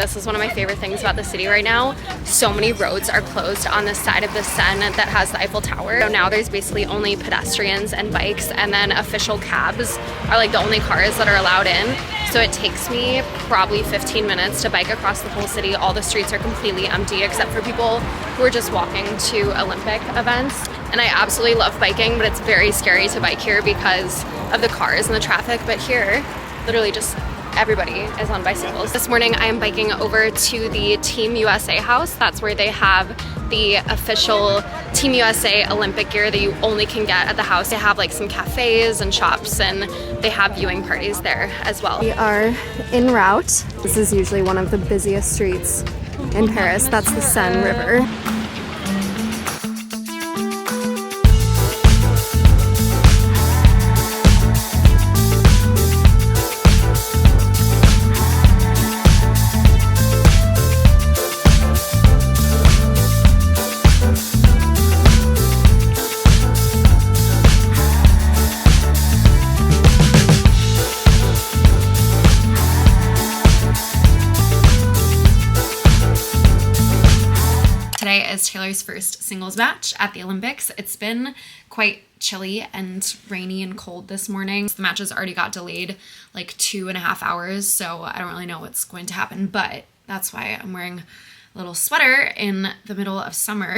This is one of my favorite things about the city right now. So many roads are closed on the side of the Seine that has the Eiffel Tower. So now there's basically only pedestrians and bikes, and then official cabs are like the only cars that are allowed in. So it takes me probably 15 minutes to bike across the whole city. All the streets are completely empty except for people who are just walking to Olympic events. And I absolutely love biking, but it's very scary to bike here because of the cars and the traffic. But here, literally just everybody is on bicycles. This morning I am biking over to the Team USA house. That's where they have the official Team USA Olympic gear that you only can get at the house. They have like some cafes and shops, and they have viewing parties there as well. We are en route. This is usually one of the busiest streets in Paris. That's the Seine River. Today is Taylor's first singles match at the Olympics. It's been quite chilly and rainy and cold this morning. The matches already got delayed like 2.5 hours, so I don't really know what's going to happen, but that's why I'm wearing a little sweater in the middle of summer.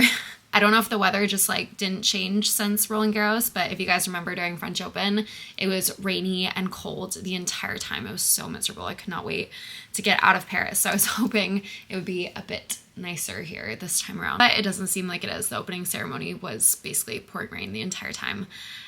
I don't know if the weather just like didn't change since Roland Garros, but if you guys remember during French Open, it was rainy and cold the entire time. It was so miserable. I could not wait to get out of Paris. So I was hoping it would be a bit nicer here this time around, but it doesn't seem like it is. The opening ceremony was basically pouring rain the entire time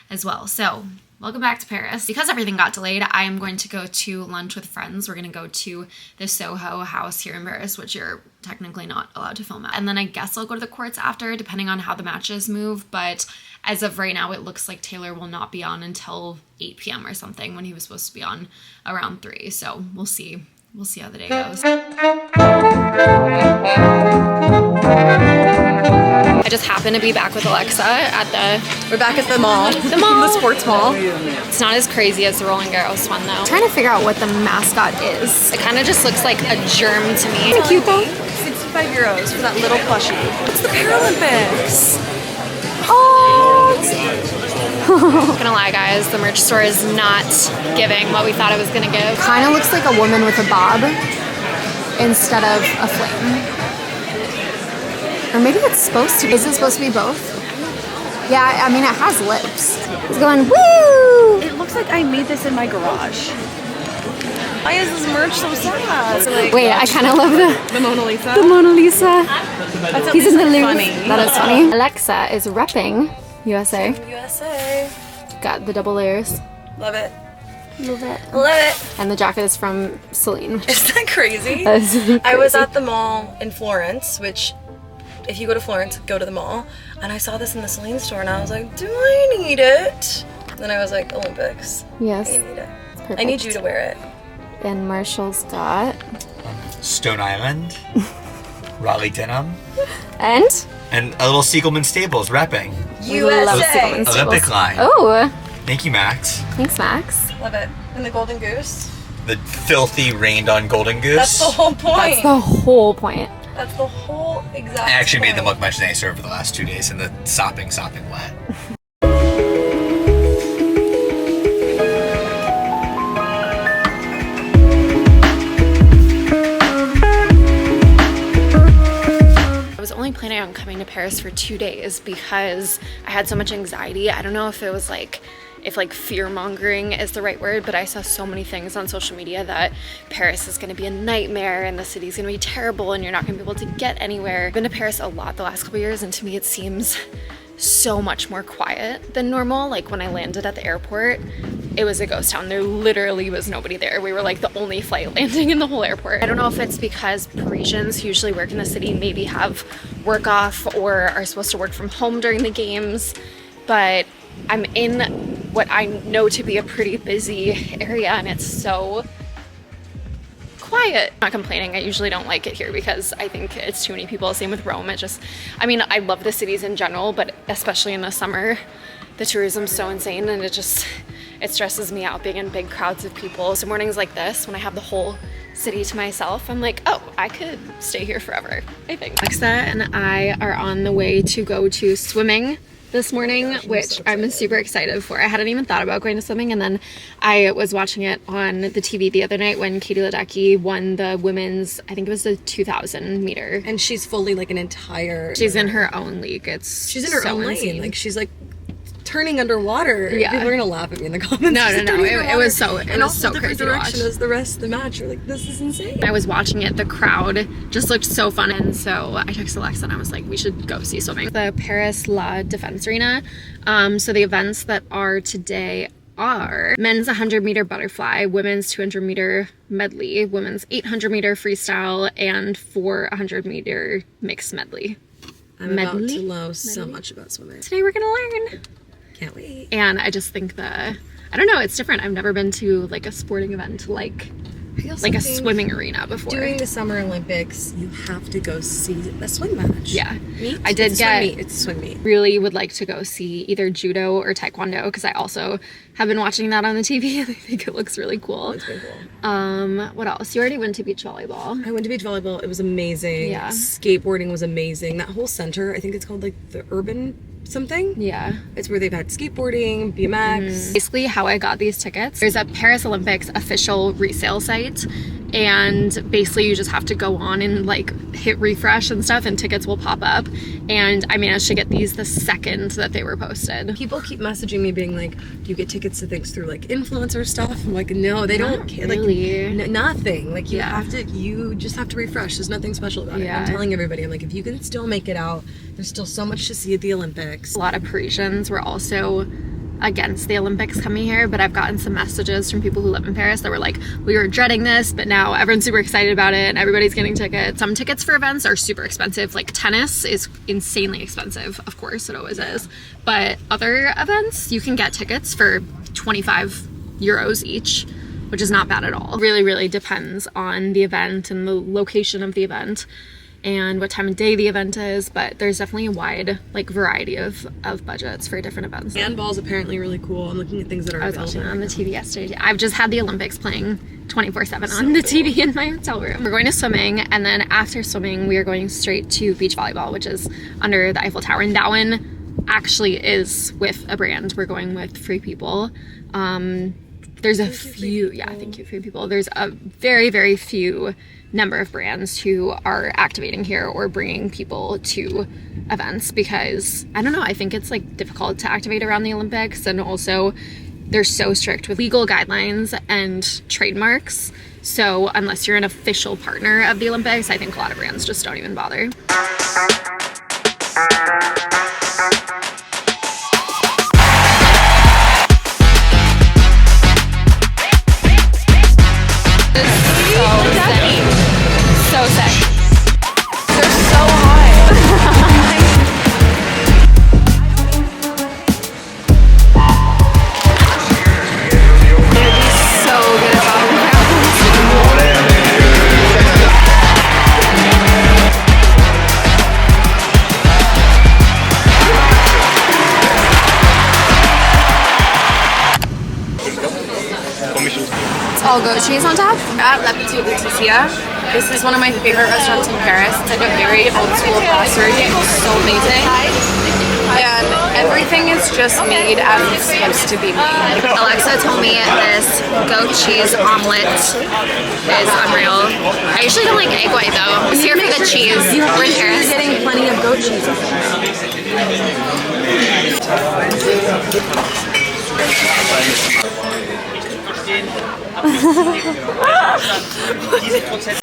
as well. So welcome back to Paris. Because everything got delayed, I am going to go to lunch with friends. We're going to go to the Soho house here in Paris, which you're technically not allowed to film at. And then I guess I'll go to the courts after, depending on how the matches move. But as of right now, it looks like Taylor will not be on until 8 p.m. or something, when he was supposed to be on around 3. So we'll see. We'll see how the day goes. I just happened to be back with Alexa at We're back at the mall. The mall. The sports mall. It's not as crazy as the Roland Garros one though. I'm trying to figure out what the mascot is. It kind of just looks like a germ to me. Isn't it cute though? 65 euros for that little plushie. It's the Paralympics. Oh! Not gonna lie guys, the merch store is not giving what we thought it was gonna give. Kind of looks like a woman with a bob instead of a flame. Or maybe it's supposed to be. Is it supposed to be both? Yeah, I mean it has lips. It's going woo! It looks like I made this in my garage. Why is this merch so sad? Like, wait, I kind of love the Mona Lisa. The Mona Lisa. That's He's in the Louvre. funny. That is funny. Alexa is repping USA. USA. Got the double layers. Love it. Love it. Love it. And the jacket is from Celine. Isn't that crazy? That is crazy. I was at the mall in Florence, which if you go to Florence, go to the mall. And I saw this in the Celine store and I was like, do I need it? Then I was like, Olympics. Yes. I need it. Perfect. I need you to wear it. And Marshall's got Stone Island, Raleigh Denim, and a little Siegelman Stables repping. USA. Olympic line. Oh, Thank you, Max. thanks, Max. Love it. And the Golden Goose. The filthy rained on Golden Goose. That's the whole point. That's the whole point. That's the whole exact I actually made them point. look much nicer over the last 2 days in the sopping wet. I was only planning on coming to Paris for 2 days because I had so much anxiety. I don't know if it was like, if like fear mongering is the right word, but I saw so many things on social media that Paris is gonna be a nightmare and the city's gonna be terrible and you're not gonna be able to get anywhere. I've been to Paris a lot the last couple years and to me it seems so much more quiet than normal. Like when I landed at the airport, it was a ghost town. There literally was nobody there. We were like the only flight landing in the whole airport. I don't know if it's because Parisians who usually work in the city maybe have work off or are supposed to work from home during the games, but I'm in what I know to be a pretty busy area and it's so quiet. I'm not complaining. I usually don't like it here because I think it's too many people. Same with Rome. I mean, I love the cities in general, but especially in the summer, the tourism's so insane and it stresses me out being in big crowds of people. So mornings like this, when I have the whole city to myself. I'm like, oh, I could stay here forever, I think. Alexa and I are on the way to go to swimming this morning, which I'm super excited for. I hadn't even thought about going to swimming, and then I was watching it on the TV the other night when Katie Ledecky won the women's, I think it was the 2,000 meter. And she's fully like an entire... She's in her own league. She's in her own lane. Like, she's like turning underwater. Yeah. People are gonna laugh at me in the comments. No. It was so crazy to watch. As the rest of the match. You're like, this is insane. I was watching it. The crowd just looked so fun, and so I texted Alexa and I was like, we should go see swimming. The Paris La Defense Arena. So the events that are today are men's 100 meter butterfly, women's 200 meter medley, women's 800 meter freestyle, and 400 meter mixed medley. I'm about to know so much about swimming. Today we're gonna learn. Can't wait. And I just think I don't know, it's different. I've never been to like a sporting event like a swimming arena before. During the Summer Olympics, you have to go see a swim match. Yeah. Meet? I did It's swim meet. Really would like to go see either judo or taekwondo, because I also have been watching that on the TV and I think it looks really cool. It's really cool. What else? You already went to beach volleyball. I went to beach volleyball. It was amazing. Yeah. Skateboarding was amazing. That whole center, I think it's called like the Urban something. Yeah. It's where they've had skateboarding, BMX. Basically how I got these tickets, there's a Paris Olympics official resale site, and basically you just have to go on and like hit refresh and stuff and tickets will pop up, and I managed to get these the second that they were posted. People keep messaging me being like, do you get tickets to things through like influencer stuff? I'm like, no, they don't care. Really. Like nothing. Like you just have to refresh. There's nothing special about it. I'm telling everybody, I'm like, if you can still make it out, there's still so much to see at the Olympics. A lot of Parisians were also against the Olympics coming here, but I've gotten some messages from people who live in Paris that were like, we were dreading this, but now everyone's super excited about it and everybody's getting tickets. Some tickets for events are super expensive. Like tennis is insanely expensive, of course, it always is. But other events, you can get tickets for 25 euros each, which is not bad at all. Really, really depends on the event and the location of the event and what time of day the event is, but there's definitely a wide like variety of budgets for different events. Handball's apparently really cool. I'm looking at things that are available. I was watching on the TV yesterday. I've just had the Olympics playing 24/7 on the TV in my hotel room. We're going to swimming, and then after swimming we are going straight to beach volleyball, which is under the Eiffel Tower, and that one actually is with a brand. We're going with Free People. There's a few, thank you, Free People. There's a very, very few number of brands who are activating here or bringing people to events, because I don't know, I think it's like difficult to activate around the Olympics, and also they're so strict with legal guidelines and trademarks. So unless you're an official partner of the Olympics, I think a lot of brands just don't even bother. So sick. They're so hot. They'd be so good at It's all goat cheese on top. At La Petite Laetitia. This is one of my favorite restaurants in Paris. It's like a very old school pastry. It's so amazing. And everything is just made as it's supposed to be made. Alexa told me this goat cheese omelet is unreal. I usually don't like egg white though. I'm here for the cheese. We're in Paris. You're getting plenty of goat cheese.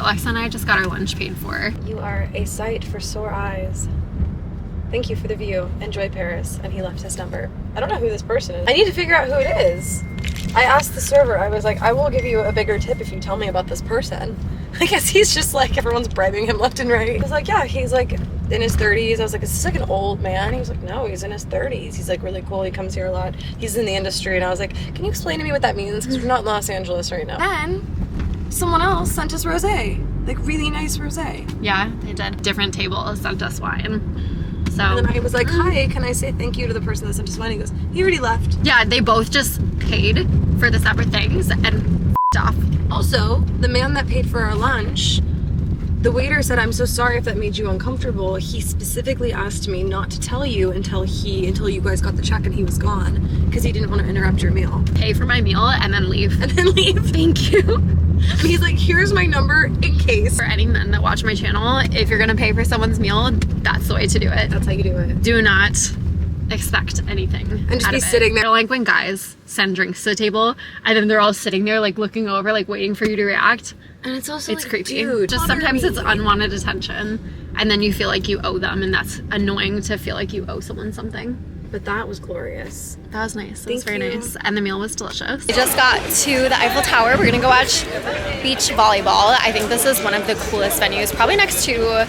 Alexa and I just got our lunch paid for. You are a sight for sore eyes. Thank you for the view. Enjoy Paris. And he left his number. I don't know who this person is. I need to figure out who it is. I asked the server, I was like, I will give you a bigger tip if you tell me about this person. I guess he's just like, everyone's bribing him left and right. I was like, yeah, he's like in his 30s. I was like, is this like an old man? He was like, no, he's in his 30s. He's like really cool. He comes here a lot. He's in the industry. And I was like, can you explain to me what that means? Because we're not in Los Angeles right now. Then someone else sent us rosé, like really nice rosé. Yeah, they did. Different table sent us wine. So, and then I was like, hi, can I say thank you to the person that sent us wine? He goes, he already left. Yeah, they both just paid for the separate things and off. Also, the man that paid for our lunch, the waiter said, "I'm so sorry if that made you uncomfortable." He specifically asked me not to tell you until you guys got the check and he was gone, because he didn't want to interrupt your meal. Pay for my meal and then leave. And then leave. Thank you. And he's like, "Here's my number in case." For any men that watch my channel, if you're gonna pay for someone's meal, that's the way to do it. That's how you do it. Do not expect anything. And just out be of it. sitting there. I don't like when guys send drinks to the table and then they're all sitting there like looking over, like waiting for you to react. And it's also It's like, creepy. dude, Just honor sometimes me. it's unwanted attention and then you feel like you owe them, and that's annoying to feel like you owe someone something. But that was glorious. That was nice. That was Thank very you. nice. And the meal was delicious. We just got to the Eiffel Tower. We're gonna go watch beach volleyball. I think this is one of the coolest venues, probably next to,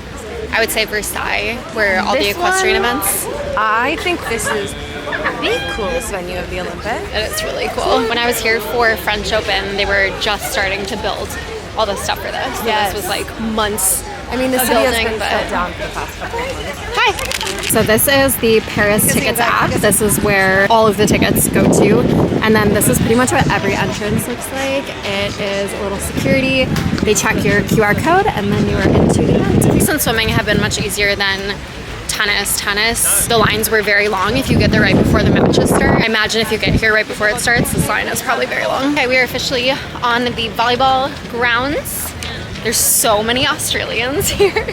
I would say, Versailles, where all the equestrian events. I think this is the coolest venue of the Olympics. And it's really cool. When I was here for French Open, they were just starting to build all the stuff for this. So Yes. this was like months. I mean, the of city has building, been but- shut down for the past couple of months. Hi. So this is the Paris Tickets app. This is where all of the tickets go to. And then this is pretty much what every entrance looks like. It is a little security. They check your QR code and then you are into the event. Since swimming have been much easier than tennis, the lines were very long if you get there right before the matches start. I imagine if you get here right before it starts, this line is probably very long. Okay, we are officially on the volleyball grounds. There's so many Australians here.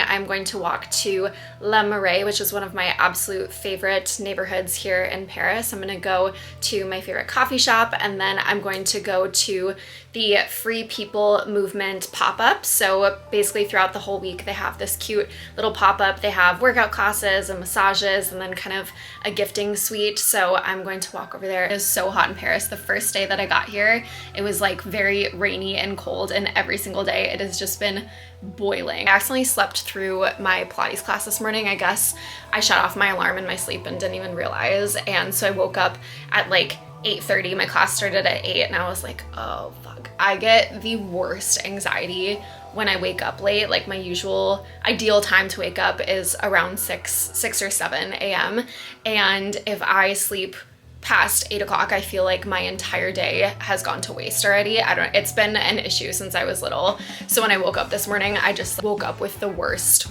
I'm going to walk to Marais, which is one of my absolute favorite neighborhoods here in Paris. I'm going to go to my favorite coffee shop, and then I'm going to go to the Free People Movement pop-up. So basically throughout the whole week they have this cute little pop-up. They have workout classes and massages and then kind of a gifting suite. So I'm going to walk over there. It was so hot in Paris. The first day that I got here, it was like very rainy and cold, and every single day it has just been boiling. I accidentally slept through my Pilates class this morning. I guess I shut off my alarm in my sleep and didn't even realize, and so I woke up at like 8:30. My class started at 8 and I was like, oh fuck. I get the worst anxiety when I wake up late. Like my usual ideal time to wake up is around 6 or 7 a.m. and if I sleep past 8 o'clock, I feel like my entire day has gone to waste already. It's been an issue since I was little. So when I woke up this morning, I just woke up with the worst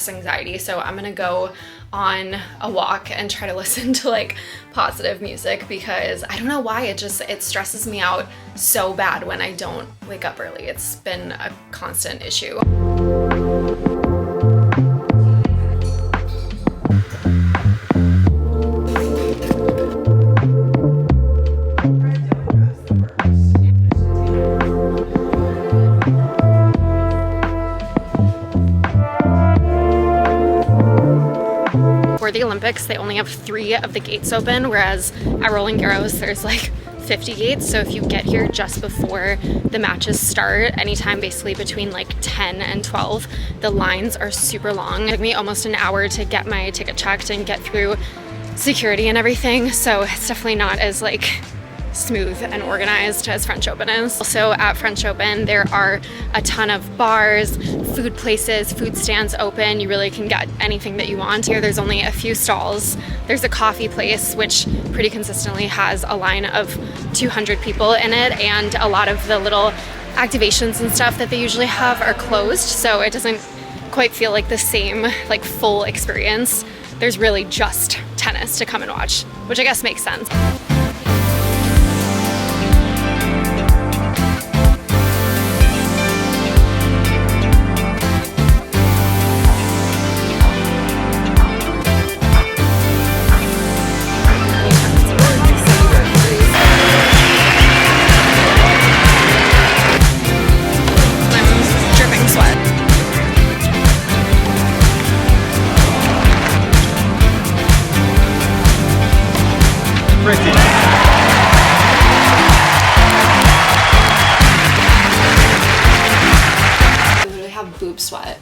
anxiety. So I'm gonna go on a walk and try to listen to like positive music, because I don't know why it stresses me out so bad when I don't wake up early. It's been a constant issue. For the Olympics, they only have 3 of the gates open, whereas at Roland Garros, there's like 50 gates. So if you get here just before the matches start, anytime basically between like 10 and 12, the lines are super long. It took me almost an hour to get my ticket checked and get through security and everything. So it's definitely not as like smooth and organized as French Open is. Also at French Open, there are a ton of bars, food places, food stands open. You really can get anything that you want. Here there's only a few stalls. There's a coffee place, which pretty consistently has a line of 200 people in it, and a lot of the little activations and stuff that they usually have are closed, so it doesn't quite feel like the same like full experience. There's really just tennis to come and watch, which I guess makes sense. Boob sweat.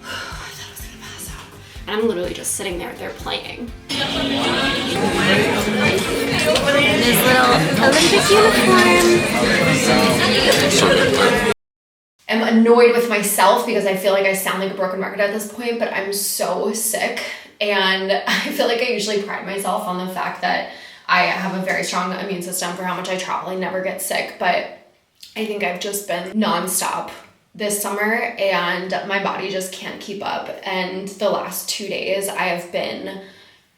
I thought I was gonna pass out. And I'm literally just sitting there, they're playing. This little Olympic uniform. I'm annoyed with myself because I feel like I sound like a broken record at this point, but I'm so sick. And I feel like I usually pride myself on the fact that I have a very strong immune system for how much I travel. I never get sick, but I think I've just been nonstop this summer and my body just can't keep up. And the last 2 days I have been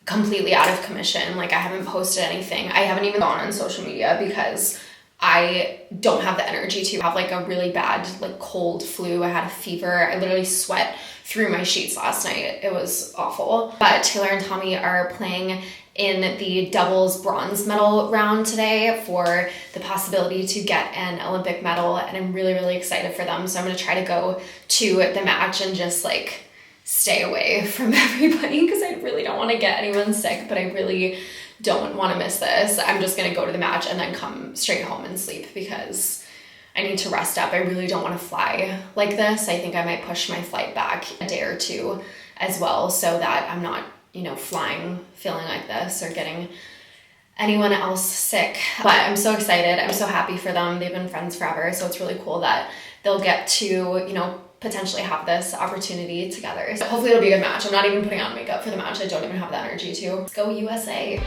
completely out of commission. Like I haven't posted anything. I haven't even gone on social media because I don't have the energy to have like a really bad like cold flu. I had a fever. I literally sweat through my sheets last night. It was awful. But Taylor and Tommy are playing in the doubles bronze medal round today for the possibility to get an Olympic medal, and I'm really, really excited for them. So I'm gonna try to go to the match and just like stay away from everybody because I really don't want to get anyone sick, but I really don't want to miss this. I'm just gonna go to the match and then come straight home and sleep because I need to rest up. I really don't want to fly like this. I think I might push my flight back a day or two as well so that I'm not, you know, flying feeling like this or getting anyone else sick. But I'm so excited. I'm so happy for them. They've been friends forever. So it's really cool that they'll get to, you know, potentially have this opportunity together. So hopefully it'll be a good match. I'm not even putting on makeup for the match. I don't even have the energy to. Let's go USA.